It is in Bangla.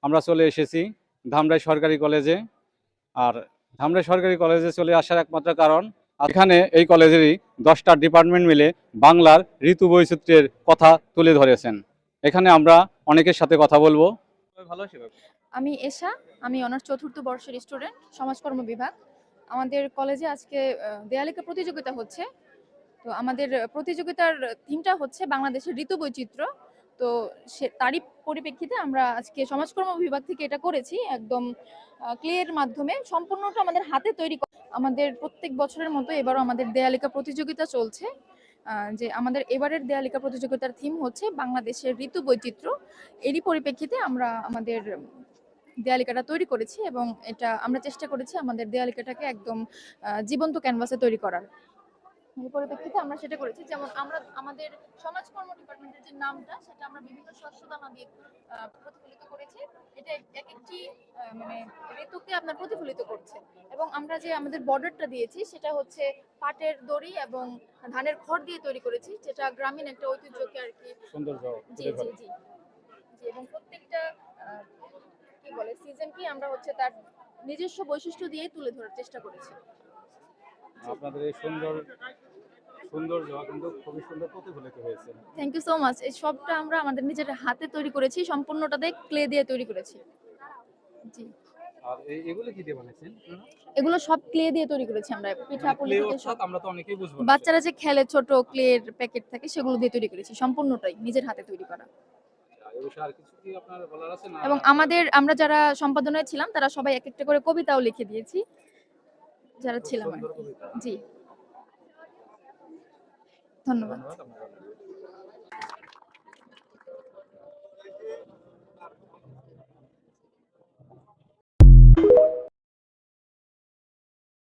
আমরা চলে এসেছি ধামরাই সরকারি কলেজে। আর ধামরাই সরকারি কলেজে চলে আসার একমাত্র কারণ, এখানে এই কলেজেরই 10টা ডিপার্টমেন্ট মিলে বাংলার ঋতু বৈচিত্র্যের কথা তুলে ধরেছেন। এখানে আমরা অনেকের সাথে কথা বলবো। ভালো আছি। আমি এশা, আমি অনার্স চতুর্থ বর্ষের স্টুডেন্ট, সমাজকর্ম বিভাগ। আমাদের কলেজে আজকে দেয়ালিকা প্রতিযোগিতা হচ্ছে। তো আমাদের প্রতিযোগিতার থিমটা হচ্ছে বাংলাদেশের ঋতু বৈচিত্র্য। তো তারই পরিপ্রেক্ষিতে আমরা আজকে সমাজকর্ম বিভাগ থেকে এটা করেছি, একদম ক্লের মাধ্যমে, সম্পূর্ণটা আমাদের হাতে তৈরি। আমাদের প্রত্যেক বছরের মতো এবারও আমাদের দেয়ালিকা প্রতিযোগিতা চলছে। যে আমাদের এবারের দেয়ালিকা প্রতিযোগিতার থিম হচ্ছে বাংলাদেশের ঋতু বৈচিত্র্য। এরই পরিপ্রেক্ষিতে আমরা আমাদের দেয়ালিকাটা তৈরি করেছি এবং এটা আমরা চেষ্টা করেছি আমাদের দেয়ালিকাটাকে একদম জীবন্ত ক্যানভাসে তৈরি করার। এই পরিপ্রেক্ষিতে আমরা সেটা করেছি, যেমন আমরা আমাদের সমাজকর্ম ডিপার্টমেন্টের যে নামটা, সেটা আমরা বিভিন্ন শস্যদানা দিয়ে প্রতিফলিত করেছি। এটা এক একটি মানে ঋতুকে আপনার প্রতিফলিত করছে। এবং আমরা যে আমাদের বর্ডারটা দিয়েছি সেটা হচ্ছে পাটের দড়ি এবং ধানের খড় দিয়ে তৈরি করেছি, যেটা গ্রামীণ একটা ঐতিহ্যকে আর কি সৌন্দর্য। জি জি জি জি এবং প্রত্যেকটা কি বলে সিজনকে আমরা হচ্ছে তার নিজস্ব বৈশিষ্ট্য দিয়ে তুলে ধরার চেষ্টা করেছি। আপনাদের এই সৌন্দর্য কিন্তু খুবই সুন্দর প্রতিফলিত হয়েছে। Thank you so much. এই সবটা আমরা আমাদের নিজের হাতে তৈরি করেছি, সম্পূর্ণটাতে ক্লে দিয়ে তৈরি করেছি। জি। আর এগুলো কি দিয়ে বানাইছেন? এগুলো সব ক্লে দিয়ে তৈরি করেছি আমরা, পিঠাপুলি থেকে সব। আমরা তো অনেকেই বুঝবো না। বাচ্চারা যে খেলে ছোট ক্লের প্যাকেট থাকে, সেগুলো দিয়ে তৈরি করেছি, সম্পূর্ণটাই নিজের হাতে তৈরি করা। এই বিষয়ে আর কিছু কি আপনার বলার আছে না? এবং আমরা যারা সম্পাদনায় ছিলাম তারা সবাই এক একটা করে কবিতাও লিখে দিয়েছি, যারা ছিলাম আর কি। জি, ধন্যবাদ।